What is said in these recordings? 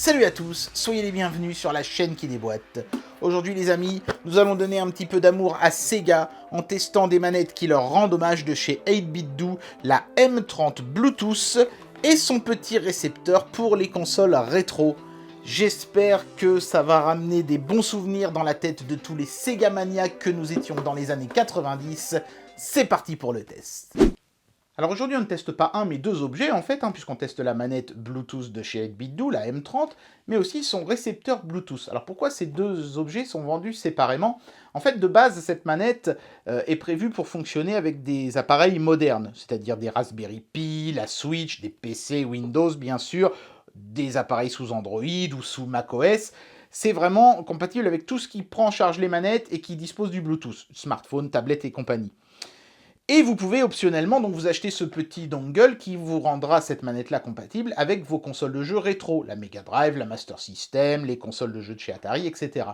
Salut à tous, soyez les bienvenus sur la chaîne qui déboîte. Aujourd'hui les amis, nous allons donner un petit peu d'amour à Sega en testant des manettes qui leur rendent hommage de chez 8BitDo, la M30 Bluetooth et son petit récepteur pour les consoles rétro. J'espère que ça va ramener des bons souvenirs dans la tête de tous les Sega maniaques que nous étions dans les années 90. C'est parti pour le test. Alors aujourd'hui on ne teste pas un mais deux objets en fait, puisqu'on teste la manette Bluetooth de chez 8BitDo, la M30, mais aussi son récepteur Bluetooth. Alors pourquoi ces deux objets sont vendus séparément? En fait de base cette manette est prévue pour fonctionner avec des appareils modernes, c'est-à-dire des Raspberry Pi, la Switch, des PC Windows bien sûr, des appareils sous Android ou sous macOS. C'est vraiment compatible avec tout ce qui prend en charge les manettes et qui dispose du Bluetooth, smartphone, tablette et compagnie. Et vous pouvez optionnellement donc vous acheter ce petit dongle qui vous rendra cette manette-là compatible avec vos consoles de jeux rétro, la Mega Drive, la Master System, les consoles de jeux de chez Atari, etc.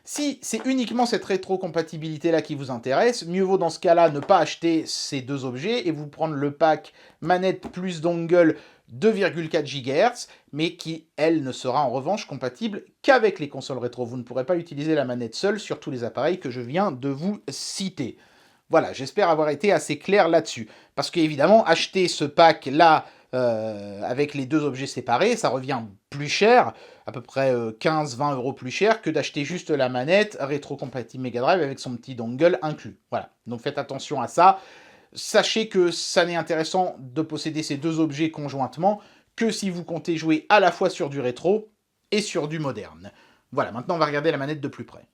Si c'est uniquement cette rétro-compatibilité-là qui vous intéresse, mieux vaut dans ce cas-là ne pas acheter ces deux objets et vous prendre le pack manette plus dongle 2,4 GHz, mais qui, elle, ne sera en revanche compatible qu'avec les consoles rétro. Vous ne pourrez pas utiliser la manette seule sur tous les appareils que je viens de vous citer. Voilà, j'espère avoir été assez clair là-dessus. Parce qu'évidemment, acheter ce pack-là avec les deux objets séparés, ça revient plus cher, à peu près 15-20 € plus cher, que d'acheter juste la manette rétrocompatible Mega Drive avec son petit dongle inclus. Voilà, donc faites attention à ça. Sachez que ça n'est intéressant de posséder ces deux objets conjointement que si vous comptez jouer à la fois sur du rétro et sur du moderne. Voilà, maintenant on va regarder la manette de plus près.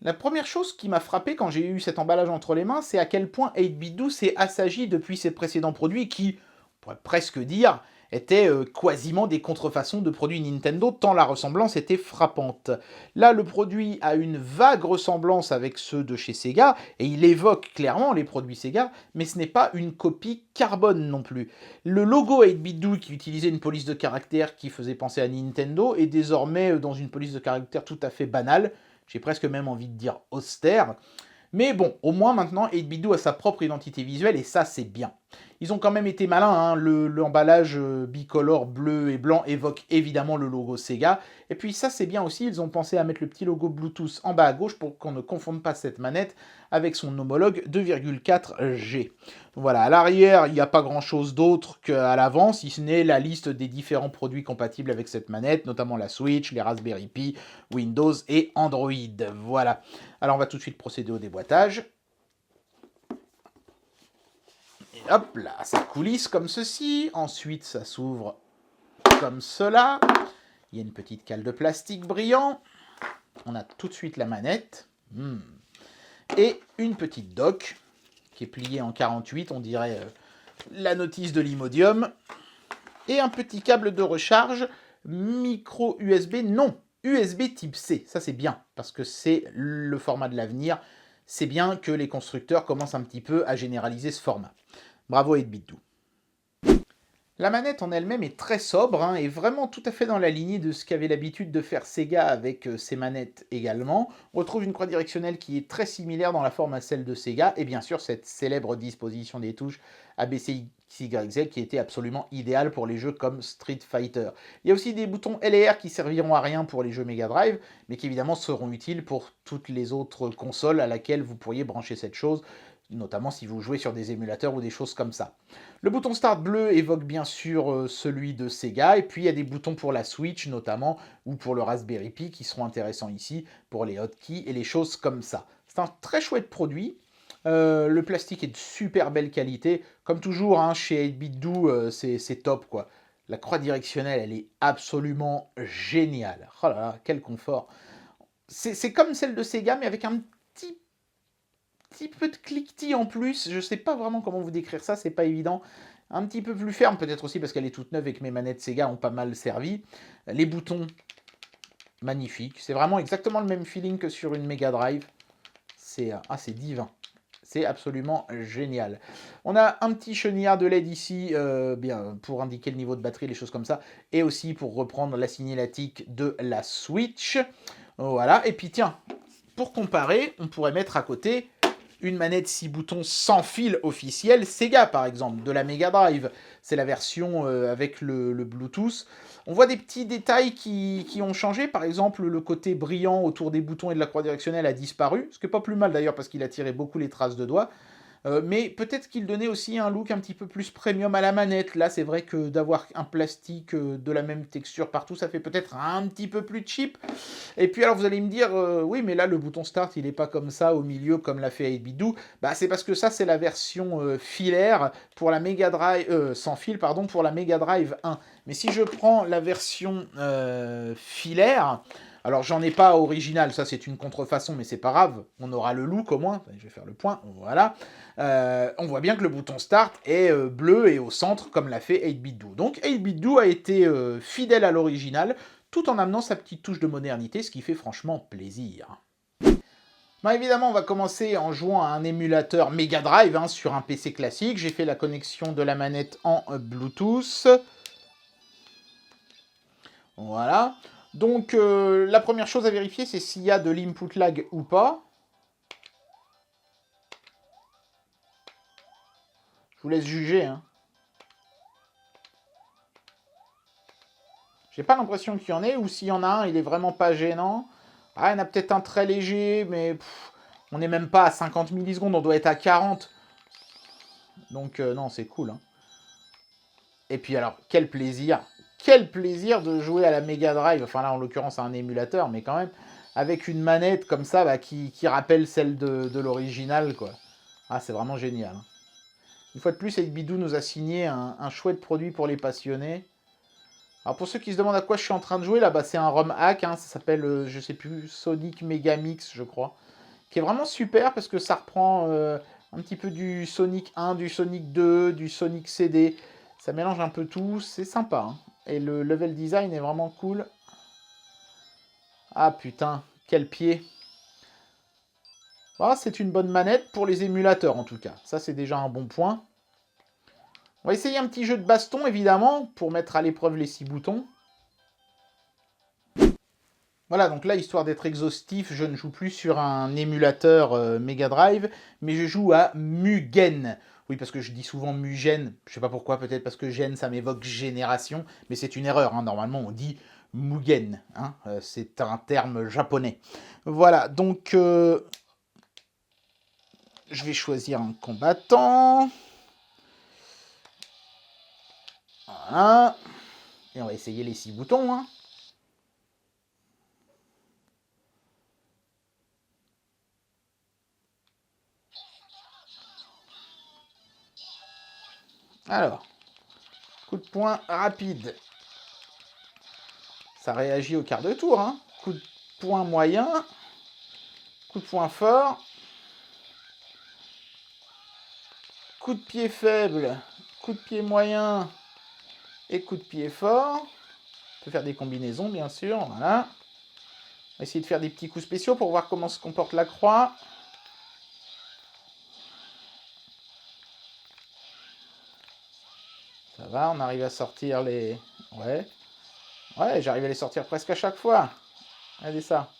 La première chose qui m'a frappé quand j'ai eu cet emballage entre les mains, c'est à quel point 8BitDo s'est assagi depuis ses précédents produits qui, on pourrait presque dire, étaient quasiment des contrefaçons de produits Nintendo, tant la ressemblance était frappante. Là, le produit a une vague ressemblance avec ceux de chez Sega, et il évoque clairement les produits Sega, mais ce n'est pas une copie carbone non plus. Le logo 8BitDo, qui utilisait une police de caractère qui faisait penser à Nintendo, est désormais dans une police de caractère tout à fait banale. J'ai presque même envie de dire austère. Mais bon, au moins maintenant, 8BitDo a sa propre identité visuelle et ça, c'est bien. Ils ont quand même été malins, l'emballage bicolore bleu et blanc évoque évidemment le logo Sega. Et puis ça, c'est bien aussi, ils ont pensé à mettre le petit logo Bluetooth en bas à gauche pour qu'on ne confonde pas cette manette avec son homologue 2,4G. Voilà, à l'arrière, il n'y a pas grand-chose d'autre qu'à l'avant, si ce n'est la liste des différents produits compatibles avec cette manette, notamment la Switch, les Raspberry Pi, Windows et Android. Voilà. Alors on va tout de suite procéder au déboîtage. Et hop là, ça coulisse comme ceci. Ensuite, ça s'ouvre comme cela. Il y a une petite cale de plastique brillant. On a tout de suite la manette. Et une petite dock qui est pliée en 48, on dirait la notice de l'Imodium. Et un petit câble de recharge micro USB, non, USB type C. Ça c'est bien, parce que c'est le format de l'avenir. C'est bien que les constructeurs commencent un petit peu à généraliser ce format. Bravo 8BitDo. La manette en elle-même est très sobre, et vraiment tout à fait dans la lignée de ce qu'avait l'habitude de faire Sega avec ses manettes également. On retrouve une croix directionnelle qui est très similaire dans la forme à celle de Sega, et bien sûr cette célèbre disposition des touches ABCXYZ qui était absolument idéale pour les jeux comme Street Fighter. Il y a aussi des boutons L et R qui serviront à rien pour les jeux Mega Drive, mais qui évidemment seront utiles pour toutes les autres consoles à laquelle vous pourriez brancher cette chose, notamment si vous jouez sur des émulateurs ou des choses comme ça. Le bouton Start bleu évoque bien sûr celui de Sega, et puis il y a des boutons pour la Switch notamment, ou pour le Raspberry Pi qui seront intéressants ici, pour les hotkeys et les choses comme ça. C'est un très chouette produit. Le plastique est de super belle qualité. Comme toujours, chez 8BitDo, c'est top, quoi. La croix directionnelle, elle est absolument géniale. Oh là là, quel confort. C'est comme celle de Sega, mais avec un petit peu de cliquetis en plus. Je sais pas vraiment comment vous décrire ça, c'est pas évident. Un petit peu plus ferme, peut-être aussi parce qu'elle est toute neuve et que mes manettes Sega ont pas mal servi. Les boutons, magnifiques. C'est vraiment exactement le même feeling que sur une Mega Drive. C'est divin. C'est absolument génial. On a un petit chenillard de LED ici, bien, pour indiquer le niveau de batterie, les choses comme ça. Et aussi pour reprendre la signalétique de la Switch. Voilà. Et puis tiens, pour comparer, on pourrait mettre à côté une manette 6 boutons sans fil officielle Sega, par exemple, de la Mega Drive. C'est la version avec le Bluetooth. On voit des petits détails qui ont changé. Par exemple, le côté brillant autour des boutons et de la croix directionnelle a disparu, ce qui n'est pas plus mal d'ailleurs parce qu'il a tiré beaucoup les traces de doigts. Mais peut-être qu'il donnait aussi un look un petit peu plus premium à la manette. Là, c'est vrai que d'avoir un plastique de la même texture partout, ça fait peut-être un petit peu plus cheap. Et puis alors, vous allez me dire, oui, mais là, le bouton Start, il n'est pas comme ça au milieu, comme l'a fait 8BitDo. Bah, c'est parce que ça, c'est la version filaire pour la Mega Drive, sans fil, pardon, pour la Mega Drive 1. Mais si je prends la version filaire... Alors, j'en ai pas original, ça c'est une contrefaçon, mais c'est pas grave, on aura le look au moins. Je vais faire le point, voilà. On voit bien que le bouton Start est bleu et au centre, comme l'a fait 8BitDo. Donc 8BitDo a été fidèle à l'original, tout en amenant sa petite touche de modernité, ce qui fait franchement plaisir. Bon, évidemment, on va commencer en jouant à un émulateur Mega Drive sur un PC classique. J'ai fait la connexion de la manette en Bluetooth. Voilà. Donc, la première chose à vérifier, c'est s'il y a de l'input lag ou pas. Je vous laisse juger. Hein. J'ai pas l'impression qu'il y en ait, ou s'il y en a un, il est vraiment pas gênant. Ah, il y en a peut-être un très léger, mais on n'est même pas à 50 millisecondes, on doit être à 40. Donc, non, c'est cool. Hein. Et puis alors, quel plaisir de jouer à la Mega Drive, enfin là en l'occurrence à un émulateur, mais quand même, avec une manette comme ça bah, qui rappelle celle de l'original, quoi. Ah, c'est vraiment génial. Hein. Une fois de plus, 8BitDo nous a signé un chouette produit pour les passionnés. Alors pour ceux qui se demandent à quoi je suis en train de jouer, là, bah, c'est un ROM hack, hein, ça s'appelle, je sais plus, Sonic Megamix, je crois, qui est vraiment super parce que ça reprend un petit peu du Sonic 1, du Sonic 2, du Sonic CD. Ça mélange un peu tout, c'est sympa. Hein. Et le level design est vraiment cool. Ah putain, quel pied. Ah, c'est une bonne manette pour les émulateurs en tout cas. Ça c'est déjà un bon point. On va essayer un petit jeu de baston évidemment pour mettre à l'épreuve les 6 boutons. Voilà, donc là, histoire d'être exhaustif, je ne joue plus sur un émulateur Mega Drive, mais je joue à Mugen. Oui, parce que je dis souvent Mugen, je sais pas pourquoi, peut-être parce que Gen, ça m'évoque génération, mais c'est une erreur, hein. Normalement on dit Mugen, hein. C'est un terme japonais. Voilà, donc je vais choisir un combattant. Voilà. Et on va essayer les 6 boutons, hein. Alors, coup de poing rapide. Ça réagit au quart de tour. Hein. Coup de poing moyen. Coup de poing fort. Coup de pied faible. Coup de pied moyen. Et coup de pied fort. On peut faire des combinaisons, bien sûr. Voilà. On va essayer de faire des petits coups spéciaux pour voir comment se comporte la croix. Ça va, on arrive à sortir les... Ouais. Ouais, j'arrive à les sortir presque à chaque fois. Regardez ça.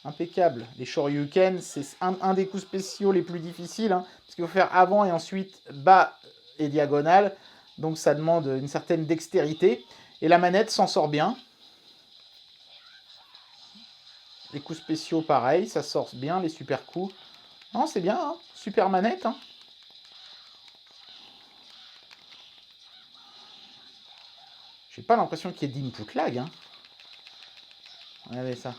Impeccable. Les Shoryuken, c'est un des coups spéciaux les plus difficiles. Hein, parce qu'il faut faire avant et ensuite bas et diagonale. Donc ça demande une certaine dextérité. Et la manette s'en sort bien. Les coups spéciaux, pareil. Ça sort bien, les super coups. Non, c'est bien. Hein, super manette. Hein. J'ai pas l'impression qu'il y ait d'input lag. Hein. Regardez ça.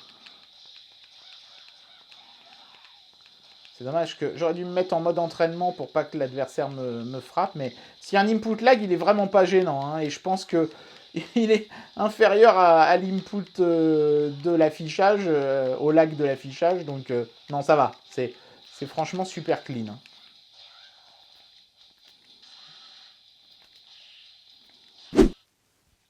C'est dommage que j'aurais dû me mettre en mode entraînement pour pas que l'adversaire me frappe. Mais s'il y a un input lag, il est vraiment pas gênant. Hein, et je pense que il est inférieur à l'input de l'affichage, au lag de l'affichage. Donc non, ça va. C'est franchement super clean. Hein.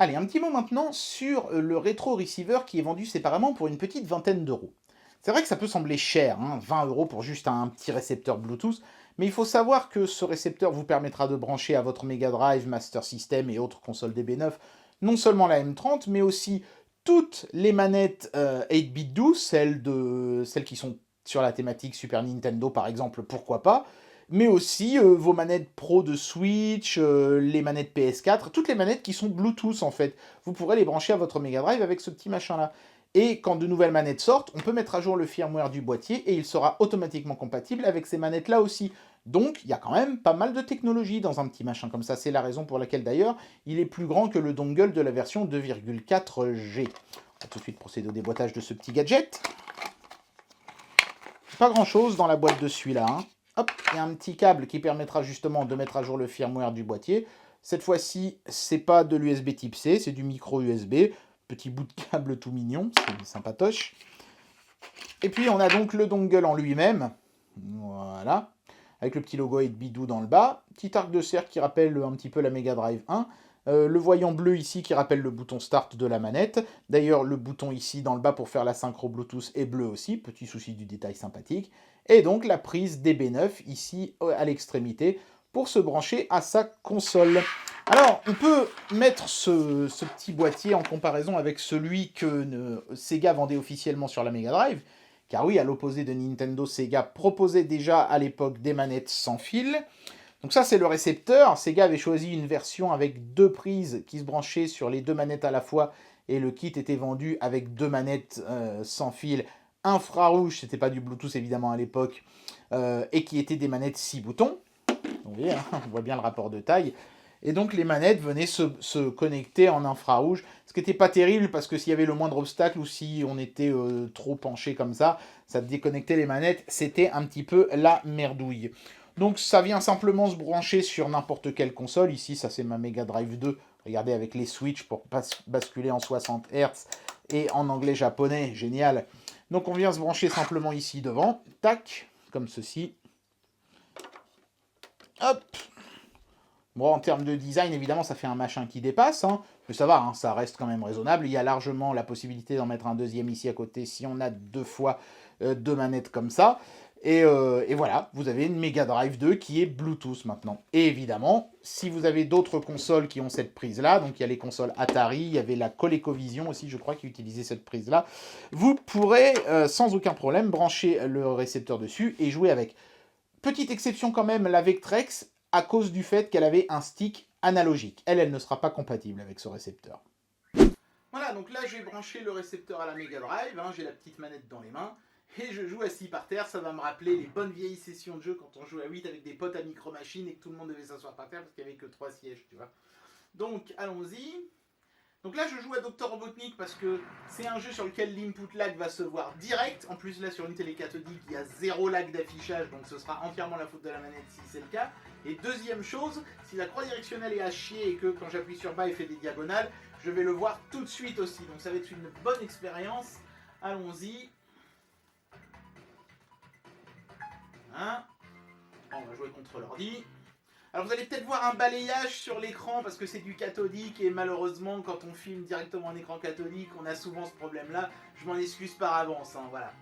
Allez, un petit mot maintenant sur le rétro receiver qui est vendu séparément pour une petite vingtaine d'euros. C'est vrai que ça peut sembler cher, hein, 20 € pour juste un petit récepteur Bluetooth, mais il faut savoir que ce récepteur vous permettra de brancher à votre Mega Drive, Master System et autres consoles DB9 non seulement la M30, mais aussi toutes les manettes 8-bit 12, celles qui sont sur la thématique Super Nintendo par exemple, pourquoi pas, mais aussi vos manettes Pro de Switch, les manettes PS4, toutes les manettes qui sont Bluetooth en fait. Vous pourrez les brancher à votre Mega Drive avec ce petit machin-là. Et quand de nouvelles manettes sortent, on peut mettre à jour le firmware du boîtier et il sera automatiquement compatible avec ces manettes-là aussi. Donc, il y a quand même pas mal de technologie dans un petit machin comme ça. C'est la raison pour laquelle, d'ailleurs, il est plus grand que le dongle de la version 2,4G. On va tout de suite procéder au déboîtage de ce petit gadget. Pas grand-chose dans la boîte de celui-là. Hein. Hop, il y a un petit câble qui permettra justement de mettre à jour le firmware du boîtier. Cette fois-ci, c'est pas de l'USB type C, c'est du micro USB. Petit bout de câble tout mignon, c'est sympatoche. Et puis on a donc le dongle en lui-même, voilà, avec le petit logo 8BitDo dans le bas, petit arc de cercle qui rappelle un petit peu la Mega Drive 1, le voyant bleu ici qui rappelle le bouton Start de la manette, d'ailleurs le bouton ici dans le bas pour faire la synchro Bluetooth est bleu aussi, petit souci du détail sympathique, et donc la prise DB9 ici à l'extrémité, pour se brancher à sa console. Alors, on peut mettre ce petit boîtier en comparaison avec celui que Sega vendait officiellement sur la Mega Drive, car oui, à l'opposé de Nintendo, Sega proposait déjà à l'époque des manettes sans fil. Donc ça, c'est le récepteur. Sega avait choisi une version avec 2 prises qui se branchaient sur les 2 manettes à la fois, et le kit était vendu avec 2 manettes sans fil infrarouge, c'était pas du Bluetooth évidemment à l'époque, et qui étaient des manettes 6 boutons. Vous voyez, hein, on voit bien le rapport de taille. Et donc les manettes venaient se connecter en infrarouge, ce qui n'était pas terrible parce que s'il y avait le moindre obstacle ou si on était trop penché comme ça déconnectait les manettes, c'était un petit peu la merdouille. Donc ça vient simplement se brancher sur n'importe quelle console, ici ça c'est ma Mega Drive 2, regardez avec les switches pour basculer en 60 Hz et en anglais-japonais, génial. Donc on vient se brancher simplement ici devant, tac, comme ceci. Hop. Bon, en termes de design, évidemment, ça fait un machin qui dépasse, hein, mais ça va, hein, ça reste quand même raisonnable. Il y a largement la possibilité d'en mettre un deuxième ici à côté si on a 2 fois 2 manettes comme ça. Et voilà, vous avez une Mega Drive 2 qui est Bluetooth maintenant. Et évidemment, si vous avez d'autres consoles qui ont cette prise-là, donc il y a les consoles Atari, il y avait la ColecoVision aussi, je crois, qui utilisait cette prise-là, vous pourrez sans aucun problème brancher le récepteur dessus et jouer avec. Petite exception quand même, la Vectrex, à cause du fait qu'elle avait un stick analogique. Elle ne sera pas compatible avec ce récepteur. Voilà, donc là j'ai branché le récepteur à la Mega Drive, hein, j'ai la petite manette dans les mains, et je joue assis par terre, ça va me rappeler les bonnes vieilles sessions de jeu quand on jouait à 8 avec des potes à Micro Machine et que tout le monde devait s'asseoir par terre parce qu'il n'y avait que 3 sièges, tu vois. Donc allons-y. Donc là je joue à Dr Robotnik parce que c'est un jeu sur lequel l'input lag va se voir direct. En plus là sur une télé cathodique il y a 0 lag d'affichage, donc ce sera entièrement la faute de la manette si c'est le cas. Et deuxième chose, si la croix directionnelle est à chier et que quand j'appuie sur bas il fait des diagonales, je vais le voir tout de suite aussi. Donc ça va être une bonne expérience. Allons-y. Hein, on va jouer contre l'ordi. Alors vous allez peut-être voir un balayage sur l'écran parce que c'est du cathodique et malheureusement quand on filme directement en écran cathodique on a souvent ce problème là. Je m'en excuse par avance, hein, voilà.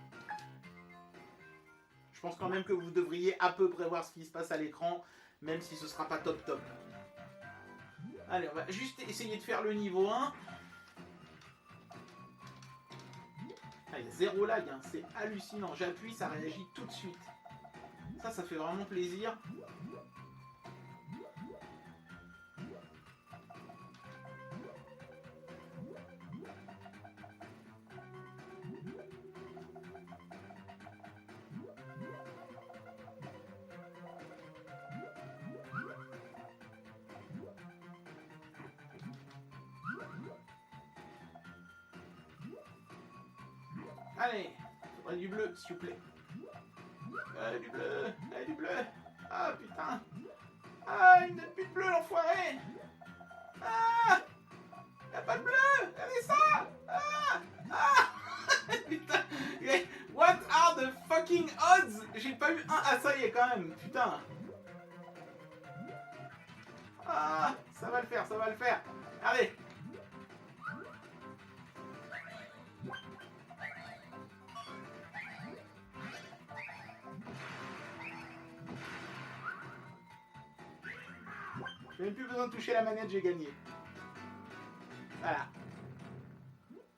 Je pense quand même que vous devriez à peu près voir ce qui se passe à l'écran, même si ce sera pas top top. Allez, on va juste essayer de faire le niveau 1. Ah, il y a 0 lag, hein, c'est hallucinant. J'appuie, ça réagit tout de suite. Ça fait vraiment plaisir. Allez, faudrait du bleu, s'il vous plaît. Du bleu, du bleu. Ah putain. Ah, il me donne plus de bleu, l'enfoiré. Ah, y'a pas de bleu. Regardez ça. Ah, ah. Putain. What are the fucking odds? J'ai pas eu un. Ah, ça y est quand même. Putain. Ah, ça va le faire, ça va le faire. Allez. J'ai même plus besoin de toucher la manette, j'ai gagné. Voilà.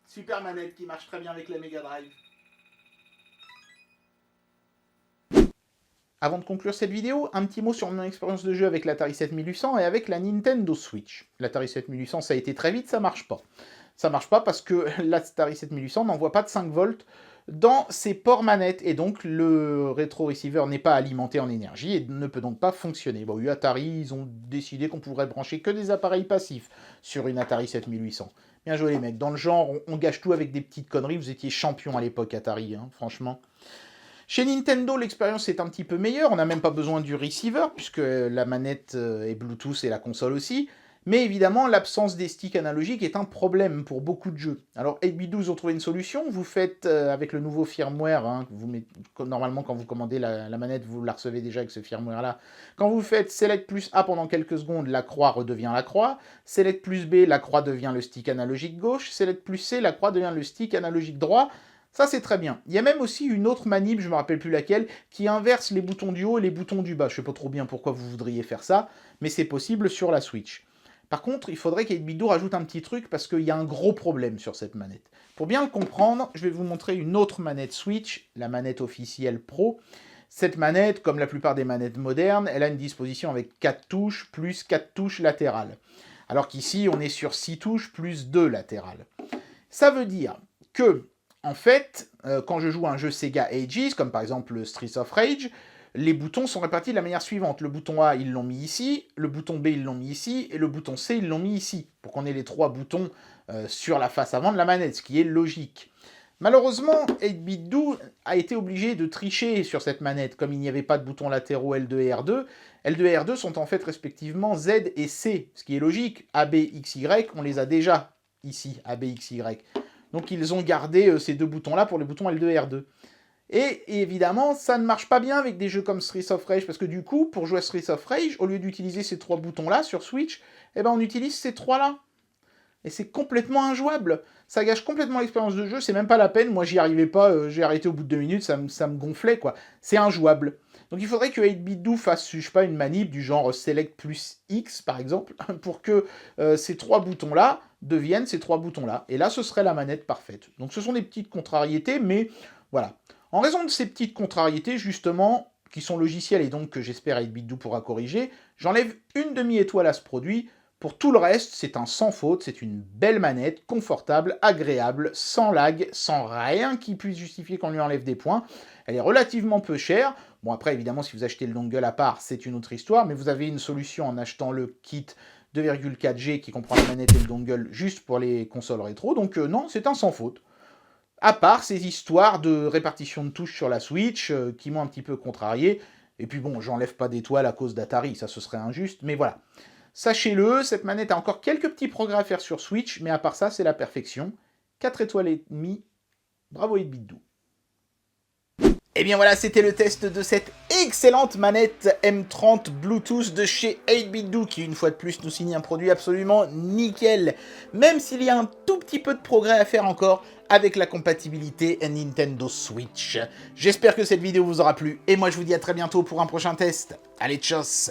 Super manette qui marche très bien avec la Mega Drive. Avant de conclure cette vidéo, un petit mot sur mon expérience de jeu avec l'Atari 7800 et avec la Nintendo Switch. L'Atari 7800, ça a été très vite, ça marche pas. Ça marche pas parce que l'Atari 7800 n'envoie pas de 5 volts dans ses ports manettes, et donc le rétro-receiver n'est pas alimenté en énergie et ne peut donc pas fonctionner. Bon, Atari, ils ont décidé qu'on pourrait brancher que des appareils passifs sur une Atari 7800. Bien joué les mecs, dans le genre, on gâche tout avec des petites conneries, vous étiez champion à l'époque Atari, hein, franchement. Chez Nintendo, l'expérience est un petit peu meilleure, on n'a même pas besoin du receiver, puisque la manette est Bluetooth et la console aussi, mais évidemment, l'absence des sticks analogiques est un problème pour beaucoup de jeux. Alors, 8bit12 ont trouvé une solution, vous faites avec le nouveau firmware, hein, normalement quand vous commandez la manette, vous la recevez déjà avec ce firmware-là. Quand vous faites Select plus A pendant quelques secondes, la croix redevient la croix, Select plus B, la croix devient le stick analogique gauche, Select plus C, la croix devient le stick analogique droit. Ça, c'est très bien. Il y a même aussi une autre manip, je ne me rappelle plus laquelle, qui inverse les boutons du haut et les boutons du bas. Je ne sais pas trop bien pourquoi vous voudriez faire ça, mais c'est possible sur la Switch. Par contre, il faudrait qu'8bit12 rajoute un petit truc, parce qu'il y a un gros problème sur cette manette. Pour bien le comprendre, je vais vous montrer une autre manette Switch, la manette officielle Pro. Cette manette, comme la plupart des manettes modernes, elle a une disposition avec 4 touches, plus 4 touches latérales. Alors qu'ici, on est sur 6 touches, plus 2 latérales. Ça veut dire que en fait, quand je joue à un jeu Sega Ages, comme par exemple le Streets of Rage, les boutons sont répartis de la manière suivante. Le bouton A, ils l'ont mis ici, le bouton B, ils l'ont mis ici, et le bouton C, ils l'ont mis ici, pour qu'on ait les 3 boutons sur la face avant de la manette, ce qui est logique. Malheureusement, 8bit12 a été obligé de tricher sur cette manette, comme il n'y avait pas de boutons latéraux L2 et R2. L2 et R2 sont en fait respectivement Z et C, ce qui est logique. A, B, X, Y, on les a déjà ici, A, B, X, Y. Donc ils ont gardé ces deux boutons-là pour les boutons L2 et R2. Et évidemment, ça ne marche pas bien avec des jeux comme Streets of Rage, parce que du coup, pour jouer à Streets of Rage, au lieu d'utiliser ces 3 boutons-là sur Switch, eh ben on utilise ces 3-là. Et c'est complètement injouable. Ça gâche complètement l'expérience de jeu, c'est même pas la peine. Moi, j'y arrivais pas, j'ai arrêté au bout de 2 minutes, ça me gonflait, quoi. C'est injouable. Donc il faudrait que 8bit12 fasse, je sais pas, une manip du genre Select plus X, par exemple, pour que ces 3 boutons-là deviennent ces 3 boutons-là. Et là, ce serait la manette parfaite. Donc ce sont des petites contrariétés, mais voilà. En raison de ces petites contrariétés, justement, qui sont logicielles et donc que j'espère 8bit12 pourra corriger, j'enlève une demi-étoile à ce produit. Pour tout le reste, c'est un sans faute, c'est une belle manette, confortable, agréable, sans lag, sans rien qui puisse justifier qu'on lui enlève des points. Elle est relativement peu chère. Bon, après, évidemment, si vous achetez le dongle à part, c'est une autre histoire, mais vous avez une solution en achetant le kit 2,4G qui comprend la manette et le dongle juste pour les consoles rétro. Donc non, c'est un sans faute. À part ces histoires de répartition de touches sur la Switch qui m'ont un petit peu contrarié. Et puis bon, j'enlève pas d'étoiles à cause d'Atari, ça ce serait injuste, mais voilà. Sachez-le, cette manette a encore quelques petits progrès à faire sur Switch, mais à part ça, c'est la perfection. 4 étoiles et demie, bravo 8bit12. Et bien voilà, c'était le test de cette excellente manette M30 Bluetooth de chez 8bit12, qui une fois de plus nous signe un produit absolument nickel, même s'il y a un tout petit peu de progrès à faire encore avec la compatibilité Nintendo Switch. J'espère que cette vidéo vous aura plu, et moi je vous dis à très bientôt pour un prochain test. Allez, tchuss!